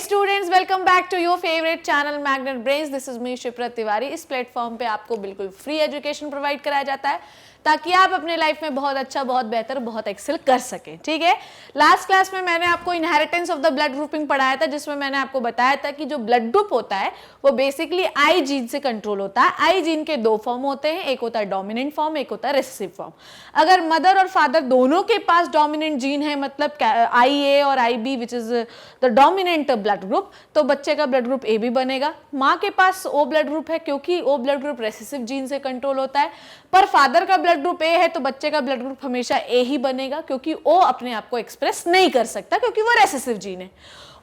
Students, welcome back to your favourite channel magnet brains. This is me Shipra Tiwari. इस platform पे आपको बिल्कुल free education provide कराया जाता है ताकि आप अपने लाइफ में बहुत अच्छा, बहुत बेहतर, बहुत एक्सेल कर सकें। ठीक है, लास्ट क्लास में मैंने आपको inheritance of the blood grouping पढ़ाया था, जिसमें मैंने आपको बताया था कि जो ब्लड ग्रुप होता है वो बेसिकली आई जीन से कंट्रोल होता है। आई जीन के दो फॉर्म होते हैं, एक होता है डोमिनेंट फॉर्म, एक होता है रिसेसिव फॉर्म। अगर मदर और फादर दोनों के पास डोमिनेंट जीन है, मतलब आई ए और I B which is the dominant blood group, तो बच्चे का ब्लड ग्रुप ए भी बनेगा। माँ के पास ओ ब्लड ग्रुप है क्योंकि O blood group recessive gene से कंट्रोल होता है, पर फादर का ब्लड ग्रुप ए है तो बच्चे का ब्लड ग्रुप हमेशा ए ही बनेगा क्योंकि ओ अपने आप को एक्सप्रेस नहीं कर सकता क्योंकि वो रेसेसिव जीन है।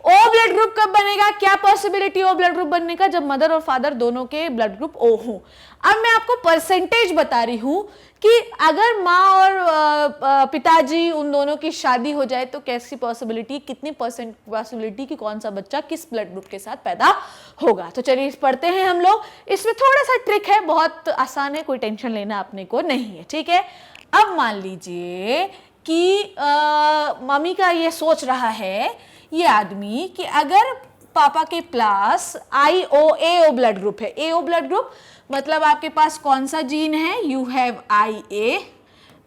ओ ब्लड ग्रुप कब बनेगा, क्या पॉसिबिलिटी ओ ब्लड ग्रुप बनने का? जब मदर और फादर दोनों के ब्लड ग्रुप ओ हो। अब मैं आपको परसेंटेज बता रही हूं कि अगर माँ और पिताजी उन दोनों की शादी हो जाए तो कैसी पॉसिबिलिटी, कितनी परसेंट पॉसिबिलिटी कि कौन सा बच्चा किस ब्लड ग्रुप के साथ पैदा होगा। तो चलिए पढ़ते हैं हम लोग। इसमें थोड़ा सा ट्रिक है, बहुत आसान है, कोई टेंशन लेना अपने को नहीं है। ठीक है, अब मान लीजिए कि मम्मी का ये सोच रहा है ये आदमी कि अगर पापा के पास AO ब्लड ग्रुप है, AO ब्लड ग्रुप मतलब आपके पास कौन सा जीन है? You have IA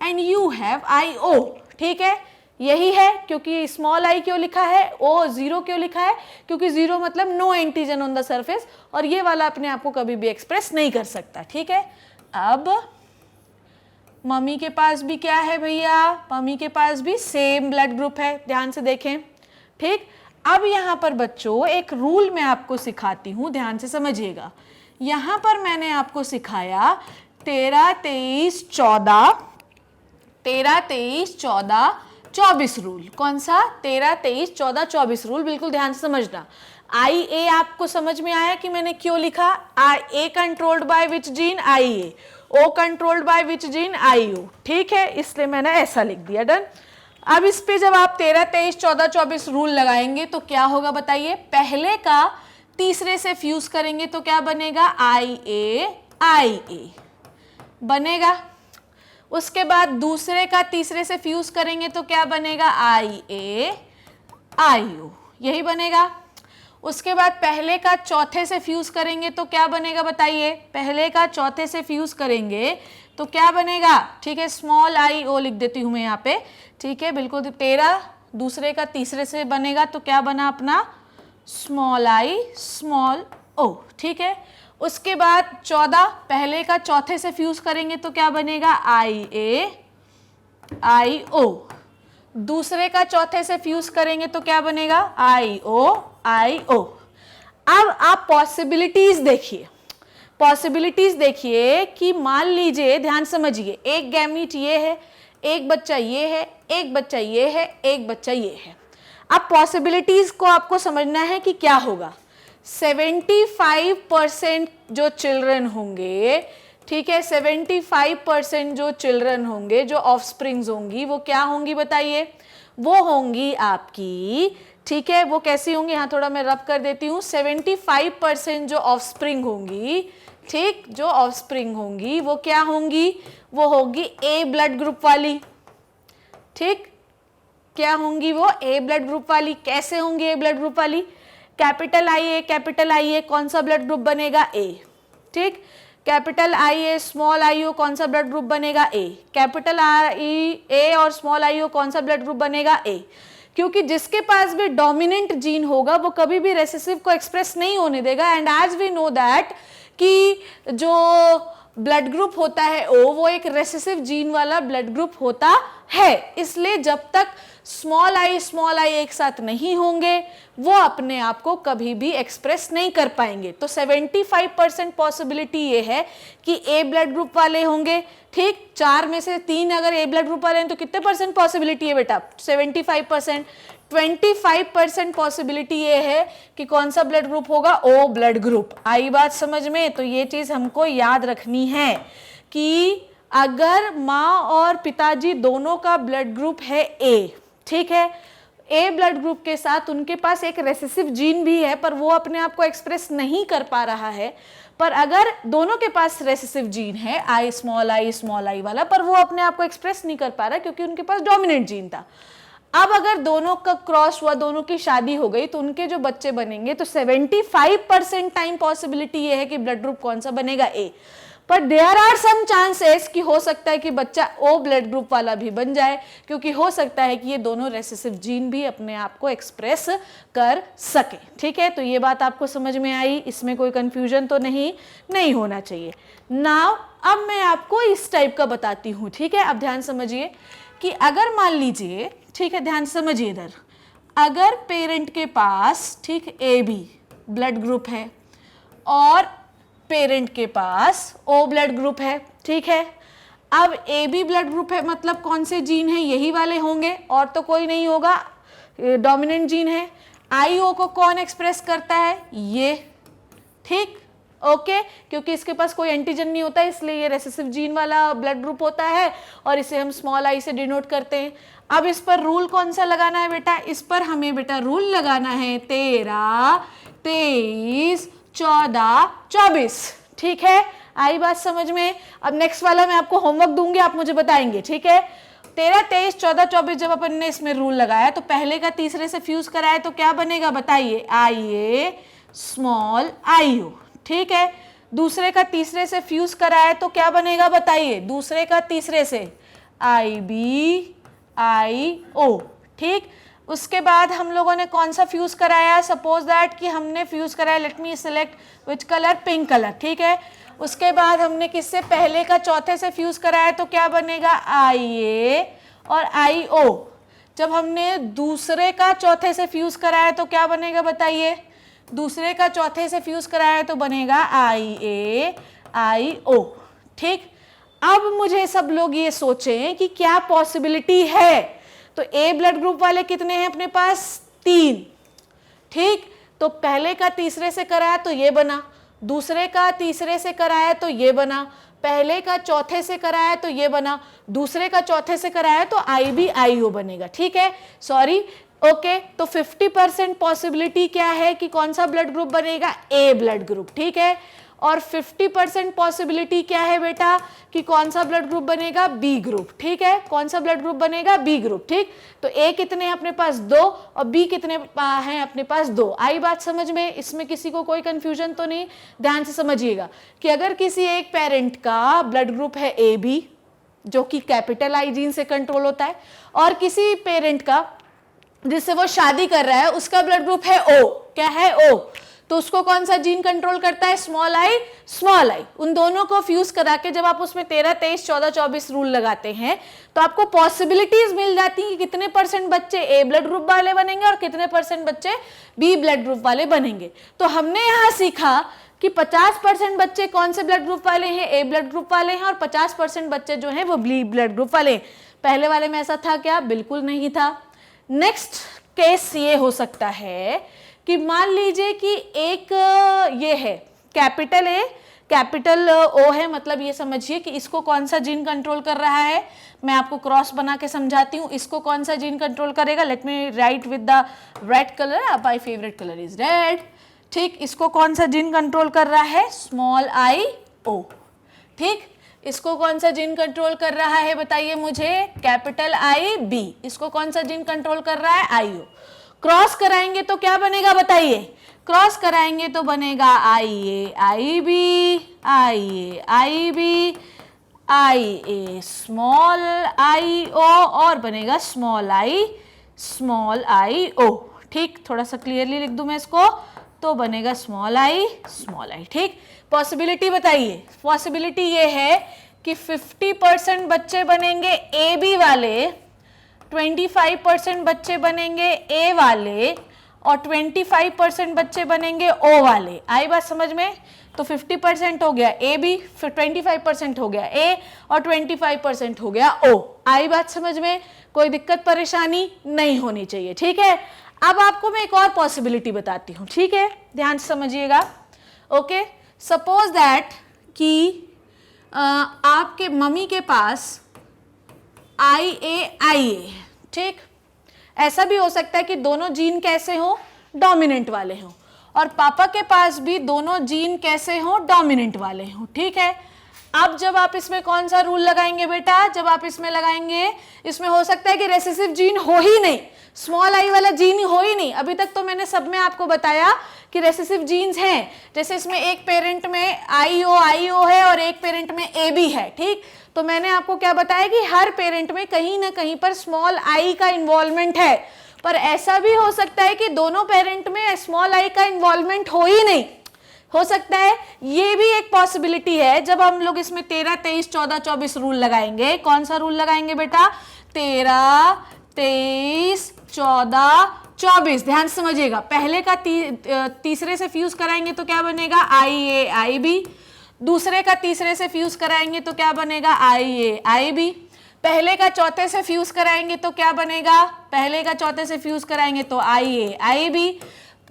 and you have IO। ठीक है, यही है। क्योंकि स्मॉल आई क्यों लिखा है, ओ जीरो क्यों लिखा है? क्योंकि जीरो मतलब no antigen on the surface, और ये वाला अपने आप को कभी भी एक्सप्रेस नहीं कर सकता। ठीक है, अब मम्मी के पास भी क्या है भैया? मम्मी के पास भी सेम ब्लड ग्रुप है, ध्यान से देखें। ठीक, अब यहाँ पर बच्चों एक रूल मैं आपको सिखाती हूँ, ध्यान से समझिएगा। यहाँ पर मैंने आपको सिखाया 13, 23, 14, 13, 23, 14, 24 रूल। कौन सा? 13, 23, 14, 24 रूल। बिल्कुल ध्यान से समझना। IA आपको समझ में आया कि मैंने क्यों लिखा? A controlled by which gene? IA। O controlled by which gene? IO। ठीक है, इसलिए मैंने ऐसा लिख दिया। डन। अब इस पे जब आप 13, 23, 14, 24 रूल लगाएंगे तो क्या होगा बताइए? पहले का तीसरे से फ्यूज करेंगे तो क्या बनेगा? IA बनेगा। उसके बाद दूसरे का तीसरे से फ्यूज करेंगे तो क्या बनेगा? IO यही बनेगा। उसके बाद पहले का चौथे से फ्यूज करेंगे तो क्या बनेगा बताइए? पहले का चौथे से फ्यूज करेंगे तो क्या बनेगा? ठीक है, स्मॉल IO लिख देती हूं मैं यहाँ पे। ठीक है, बिल्कुल। 13 दूसरे का तीसरे से बनेगा तो क्या बना अपना? Small I small O। ठीक है, उसके बाद 14 पहले का चौथे से फ्यूज करेंगे तो क्या बनेगा? IA IO। दूसरे का चौथे से फ्यूज करेंगे तो क्या बनेगा? IO। अब आप पॉसिबिलिटीज देखिए, पॉसिबिलिटीज देखिए कि मान लीजिए, ध्यान समझिए, एक गैमीट ये है, एक बच्चा ये है, एक बच्चा ये है, एक बच्चा ये है। अब पॉसिबिलिटीज को आपको समझना है कि क्या होगा। 75% जो चिल्ड्रन होंगे, ठीक है, 75% जो चिल्ड्रन होंगे, जो ऑफस्प्रिंग्स होंगी, वो क्या होंगी बताइए? वो होंगी आपकी, ठीक है, वो कैसी होंगी? यहाँ थोड़ा मैं रब कर देती हूँ। 75% जो ऑफस्प्रिंग होंगी, ठीक, जो ऑफस्प्रिंग होंगी वो क्या होंगी? वो होगी A ब्लड ग्रुप वाली। ठीक, क्या होंगी वो? A ब्लड ग्रुप वाली। कैसे होंगी A ब्लड ग्रुप वाली? कैपिटल IA कौन सा ब्लड ग्रुप बनेगा? A। ठीक, कैपिटल IA स्मॉल IO कौन सा ब्लड ग्रुप बनेगा? A। कैपिटल A और स्मॉल IO कौन सा ब्लड ग्रुप बनेगा? A। क्योंकि जिसके पास भी डोमिनेंट जीन होगा वो कभी भी रेसेसिव को एक्सप्रेस नहीं होने देगा। And as we know that कि जो ब्लड ग्रुप होता है O, वो एक रेसेसिव जीन वाला ब्लड ग्रुप होता है। इसलिए जब तक स्मॉल I एक साथ नहीं होंगे वो अपने आप को कभी भी एक्सप्रेस नहीं कर पाएंगे। तो 75% पॉसिबिलिटी ये है कि A ब्लड ग्रुप वाले होंगे। ठीक, 4 में से 3 अगर A ब्लड ग्रुप वाले हैं तो कितने परसेंट पॉसिबिलिटी है बेटा? 75%। 25% पॉसिबिलिटी ये है कि कौन सा ब्लड ग्रुप होगा? O blood group. आई बात समझ में? तो ये चीज हमको याद रखनी है कि अगर माँ और पिताजी दोनों का ब्लड ग्रुप है A, ठीक है, A ब्लड ग्रुप के साथ उनके पास एक रेसेसिव जीन भी है पर वो अपने आप को एक्सप्रेस नहीं कर पा रहा है, पर अगर दोनों के पास रेसेसिव जीन है I स्मॉल I वाला, पर वो अपने आप को एक्सप्रेस नहीं कर पा रहा क्योंकि उनके पास डोमिनेंट जीन था। अब अगर दोनों का क्रॉस हुआ, दोनों की शादी हो गई, तो उनके जो बच्चे बनेंगे, तो 75% टाइम पॉसिबिलिटी ये है कि ब्लड ग्रुप कौन सा बनेगा, ए। पर देयर आर सम चांसेस कि हो सकता है कि बच्चा ओ ब्लड ग्रुप वाला भी बन जाए, क्योंकि हो सकता है कि ये दोनों रेसेसिव जीन भी अपने आप को एक्सप्रेस कर सके। ठीक है, तो ये बात आपको समझ में आई, इसमें कोई कंफ्यूजन तो नहीं होना चाहिए। नाउ अब मैं आपको इस टाइप का बताती हूँ। ठीक है, अब ध्यान समझिए कि अगर मान लीजिए, ठीक है ध्यान समझिए इधर, अगर पेरेंट के पास, ठीक, ए बी ब्लड ग्रुप है और पेरेंट के पास ओ ब्लड ग्रुप है, ठीक है। अब ए बी ब्लड ग्रुप है, मतलब कौन से जीन है, यही वाले होंगे और तो कोई नहीं होगा, डोमिनेंट जीन है। आई ओ को कौन एक्सप्रेस करता है, ये, ठीक, ओके, क्योंकि इसके पास कोई एंटीजन नहीं होता है, इसलिए ये रेसेसिव जीन वाला ब्लड ग्रुप होता है और इसे हम स्मॉल आई से डिनोट करते हैं। अब इस पर रूल कौन सा लगाना है बेटा, इस पर हमें बेटा रूल लगाना है 13, 23, 14, 24। ठीक है, आई बात समझ में। अब नेक्स्ट वाला मैं आपको होमवर्क दूंगी, आप मुझे बताएंगे। ठीक है, 13, 23, 14, 24 जब अपन ने इसमें रूल लगाया तो पहले का तीसरे से फ्यूज कराया तो क्या बनेगा बताइए, आई ए स्मॉल आई ओ। ठीक है, दूसरे का तीसरे से फ्यूज कराया तो क्या बनेगा बताइए, दूसरे का तीसरे से आई बी आई ओ। ठीक, उसके बाद हम लोगों ने कौन सा फ्यूज कराया, सपोज दैट कि हमने फ्यूज कराया, let me select which colour, pink colour. ठीक है, उसके बाद हमने किससे, पहले का चौथे से फ्यूज कराया तो क्या बनेगा, आई ए और आई ओ। जब हमने दूसरे का चौथे से फ्यूज कराया तो क्या बनेगा बताइए, दूसरे का चौथे से फ्यूज कराया तो बनेगा आई ए आई ओ। ठीक, अब मुझे सब लोग ये सोचें कि क्या पॉसिबिलिटी है, तो ए ब्लड ग्रुप वाले कितने हैं अपने पास, 3। ठीक, तो पहले का तीसरे से कराया तो ये बना, दूसरे का तीसरे से कराया तो ये बना, पहले का चौथे से कराया तो ये बना, दूसरे का चौथे से कराया तो आई बी आई ओ बनेगा। ठीक है, सॉरी, ओके, तो 50% पॉसिबिलिटी क्या है कि कौन सा ब्लड ग्रुप बनेगा, ए ब्लड ग्रुप। ठीक है, और 50% पॉसिबिलिटी क्या है बेटा कि कौन सा ब्लड ग्रुप बनेगा, बी ग्रुप। ठीक है, कौन सा ब्लड ग्रुप बनेगा, बी ग्रुप। ठीक, तो ए कितने हैं अपने पास, 2, और बी कितने हैं अपने पास, 2। आई बात समझ में, इसमें किसी को कोई कंफ्यूजन तो नहीं। ध्यान से समझिएगा कि अगर किसी एक पेरेंट का ब्लड ग्रुप है ए बी, जो कि कैपिटल आई जीन से कंट्रोल होता है, और किसी पेरेंट का जिससे वो शादी कर रहा है उसका ब्लड ग्रुप है ओ, क्या है, ओ, तो उसको कौन सा जीन कंट्रोल करता है, स्मॉल आई, स्मॉल आई। उन दोनों को फ्यूज करा के जब आप उसमें 13, 23, 14, 24 रूल लगाते हैं तो आपको पॉसिबिलिटीज मिल जाती हैं कि कितने % बच्चे ए ब्लड ग्रुप वाले बनेंगे और कितने % बच्चे बी ब्लड ग्रुप वाले बनेंगे। तो हमने यहाँ सीखा कि 50% बच्चे कौन से ब्लड ग्रुप वाले हैं, ए ब्लड ग्रुप वाले हैं, और 50% बच्चे जो हैं वो बी ब्लड ग्रुप वाले हैं। पहले वाले में ऐसा था क्या, बिल्कुल नहीं था। नेक्स्ट केस ये हो सकता है कि मान लीजिए कि एक ये है कैपिटल ए, कैपिटल ओ है, मतलब ये समझिए कि इसको कौन सा जीन कंट्रोल कर रहा है। मैं आपको क्रॉस बना के समझाती हूँ, इसको कौन सा जीन कंट्रोल करेगा, let me right with the red colour, my favourite colour is red. ठीक, इसको कौन सा जीन कंट्रोल कर रहा है, स्मॉल आई ओ। ठीक, इसको कौन सा जीन कंट्रोल कर रहा है बताइए मुझे, कैपिटल आई बी। इसको कौन सा जीन कंट्रोल कर रहा है, आई ओ। क्रॉस कराएंगे तो क्या बनेगा बताइए, क्रॉस कराएंगे तो बनेगा I A I B, I A I B, I A small I O, और बनेगा स्मॉल आई ओ। ठीक, थोड़ा सा क्लियरली लिख दूं मैं इसको, तो बनेगा स्मॉल आई, स्मॉल आई। ठीक, पॉसिबिलिटी बताइए, पॉसिबिलिटी ये है कि 50% बच्चे बनेंगे ए बी वाले, 25% बच्चे बनेंगे ए वाले, और 25% बच्चे बनेंगे ओ वाले। आई बात समझ में, तो 50% हो गया ए बी, फिर 25% हो गया ए, और 25% हो गया ओ। आई बात समझ में, कोई दिक्कत परेशानी नहीं होनी चाहिए। ठीक है, अब आपको मैं एक और पॉसिबिलिटी बताती हूँ। ठीक है, ध्यान से समझिएगा। ओके, सपोज दैट कि आपके मम्मी के पास आई ए, ठीक, ऐसा भी हो सकता है कि दोनों जीन कैसे हो, डोमिनेंट वाले हों, और पापा के पास भी दोनों जीन कैसे हो, डोमिनेंट वाले हों। ठीक है, अब जब आप इसमें कौन सा रूल लगाएंगे बेटा, जब आप इसमें लगाएंगे, इसमें हो सकता है कि रेसेसिव जीन हो ही नहीं, स्मॉल आई वाला जीन हो ही नहीं। अभी तक तो मैंने सब में आपको बताया कि रेसेसिव जीन्स हैं, जैसे इसमें एक पेरेंट में आईओ है और एक पेरेंट में एबी है, ठीक। तो मैंने आपको क्या बताया कि हर पेरेंट में कहीं ना कहीं पर स्मॉल आई का इन्वॉल्वमेंट है, पर ऐसा भी हो सकता है कि दोनों पेरेंट में स्मॉल आई का इन्वॉल्वमेंट हो ही नहीं, हो सकता है, ये भी एक पॉसिबिलिटी है। जब हम लोग इसमें 13, 23, 14, 24 रूल लगाएंगे, कौन सा रूल लगाएंगे बेटा, 13, 23, 14, 24, ध्यान से समझिएगा। पहले का तीसरे से फ्यूज कराएंगे तो क्या बनेगा, आई ए आई बी। दूसरे का तीसरे से फ्यूज कराएंगे तो क्या बनेगा, आई ए आई बी। पहले का चौथे से फ्यूज कराएंगे तो क्या बनेगा, पहले का चौथे से फ्यूज कराएंगे तो आई ए आई बी।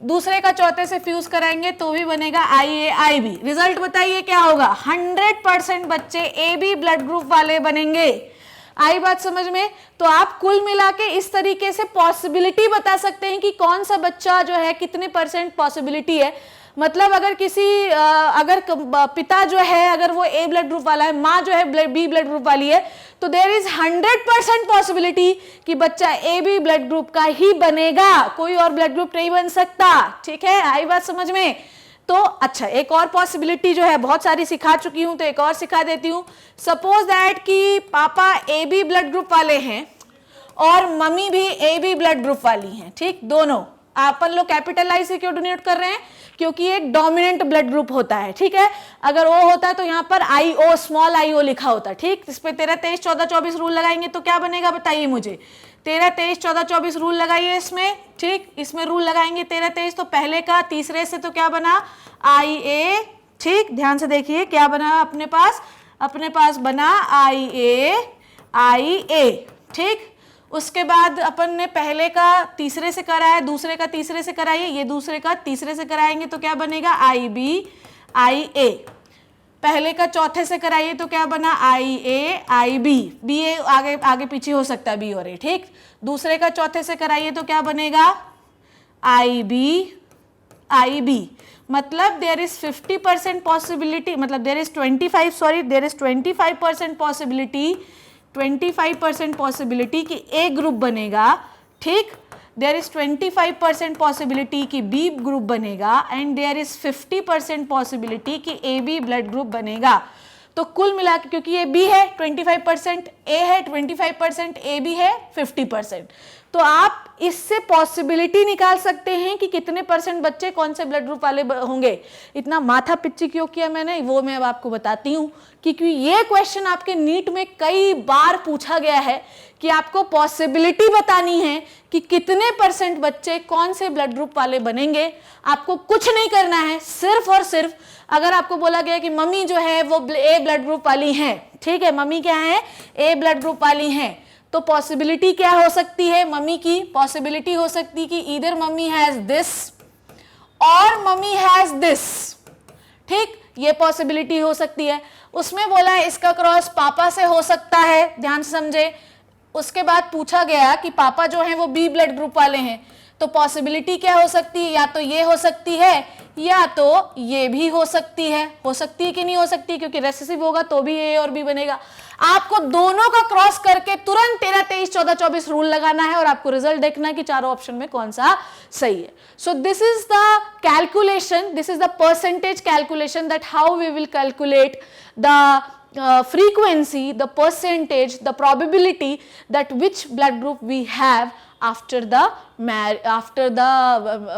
दूसरे का चौथे से फ्यूज कराएंगे तो भी बनेगा I A I B. Result बताइए क्या होगा, 100% बच्चे ए बी ब्लड ग्रुप वाले बनेंगे। आई बात समझ में। तो आप कुल मिला के इस तरीके से पॉसिबिलिटी बता सकते हैं कि कौन सा बच्चा जो है कितने % पॉसिबिलिटी है। मतलब अगर अगर पिता जो है अगर वो ए ब्लड ग्रुप वाला है, माँ जो है बी ब्लड ग्रुप वाली है, तो देयर इज 100% पॉसिबिलिटी कि बच्चा ए बी ब्लड ग्रुप का ही बनेगा, कोई और ब्लड ग्रुप नहीं बन सकता, ठीक है। आई बात समझ में। तो अच्छा, एक और पॉसिबिलिटी जो है, बहुत सारी सिखा चुकी हूं तो एक और सिखा देती हूं। सपोज दैट कि पापा ए बी ब्लड ग्रुप वाले हैं और मम्मी भी ए बी ब्लड ग्रुप वाली हैं, ठीक। दोनों अपन लोग कैपिटल आई से क्यों डोनेट कर रहे हैं, क्योंकि एक डोमिनेंट ब्लड ग्रुप होता है, ठीक है। अगर ओ होता है तो यहाँ पर आई ओ, स्मॉल आई ओ लिखा होता है, ठीक। इस पे 13, 23, 14, 24 रूल लगाएंगे तो क्या बनेगा बताइए मुझे। 13, 23, 14, 24 रूल लगाइए इसमें, ठीक। इसमें रूल लगाएंगे 13, 23, तो पहले का तीसरे से तो क्या बना, आई ए, ठीक। ध्यान से देखिए क्या बना अपने पास बना आई ए, ठीक। उसके बाद अपन ने पहले का तीसरे से कराया, दूसरे का तीसरे से कराइए, ये दूसरे का तीसरे से कराएंगे तो क्या बनेगा, आई बी आई ए। पहले का चौथे से कराइए तो क्या बना, आई ए आई बी। बी ए आगे पीछे हो सकता है, बी और ए, ठीक। दूसरे का चौथे से कराइए तो क्या बनेगा, आई बी। मतलब देयर इज 50% पॉसिबिलिटी, मतलब देयर इज 25% पॉसिबिलिटी, 25% पॉसिबिलिटी कि ए ग्रुप बनेगा, ठीक। देयर इज 25% पॉसिबिलिटी कि बी ग्रुप बनेगा एंड देयर इज 50% पॉसिबिलिटी कि ए बी ब्लड ग्रुप बनेगा। तो कुल मिला के, क्योंकि ये बी है 25%, ए है 25%, ए बी है 50%, तो आप इससे पॉसिबिलिटी निकाल सकते हैं कि कितने % बच्चे कौन से ब्लड ग्रुप वाले होंगे। इतना माथा पिच्ची क्यों किया मैंने, वो मैं अब आपको बताती हूँ, क्योंकि ये क्वेश्चन आपके नीट में कई बार पूछा गया है कि आपको पॉसिबिलिटी बतानी है कि कितने % बच्चे कौन से ब्लड ग्रुप वाले बनेंगे। आपको कुछ नहीं करना है, सिर्फ और सिर्फ अगर आपको बोला गया कि मम्मी जो है वो ए ब्लड ग्रुप वाली है, ठीक है, मम्मी क्या है, ए ब्लड ग्रुप वाली हैं, तो पॉसिबिलिटी क्या हो सकती है, मम्मी की पॉसिबिलिटी हो सकती है कि ईदर मम्मी हैज दिस और मम्मी हैज दिस, ठीक, ये पॉसिबिलिटी हो सकती है। उसमें बोला है इसका क्रॉस पापा से हो सकता है, ध्यान से समझे। उसके बाद पूछा गया कि पापा जो हैं वो बी ब्लड ग्रुप वाले हैं, तो पॉसिबिलिटी क्या हो सकती है, या तो ये हो सकती है या तो ये भी हो सकती है कि नहीं हो सकती, क्योंकि रेसेसिव होगा तो भी ए और बी बनेगा। आपको दोनों का क्रॉस करके तुरंत 13, 23, 14, 24 रूल लगाना है और आपको रिजल्ट देखना है कि चारों ऑप्शन में कौन सा सही है। So this is the calculation, this is the percentage calculation that how we will calculate the frequency, the percentage, the probability that which blood group we have after the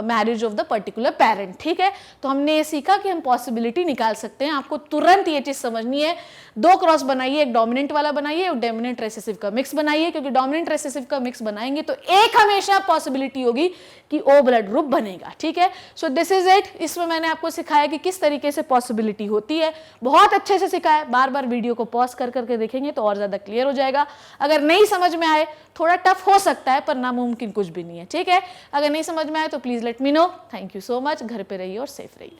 marriage of the particular parent, ठीक है। तो हमने ये सीखा कि हम possibility निकाल सकते हैं। आपको तुरंत ये चीज समझनी है, 2 क्रॉस बनाइए, एक डोमिनेंट वाला बनाइए और डोमिनेंट रेसेसिव का मिक्स बनाइए, क्योंकि डोमिनेंट रेसेसिव का मिक्स बनाएंगे तो एक हमेशा पॉसिबिलिटी होगी कि ओ ब्लड ग्रुप बनेगा, ठीक है। So this is it. इसमें मैंने आपको सिखाया कि किस तरीके से पॉसिबिलिटी होती है, बहुत अच्छे से सिखाया। बार बार वीडियो को पॉज कर करके देखेंगे तो और ज्यादा क्लियर हो जाएगा। अगर नहीं समझ में आए, थोड़ा टफ हो सकता है पर नामुमकिन कुछ भी नहीं है, ठीक है। अगर नहीं समझ में आए तो please let me know. Thank you so much. घर पे रहिए और सेफ रहिए।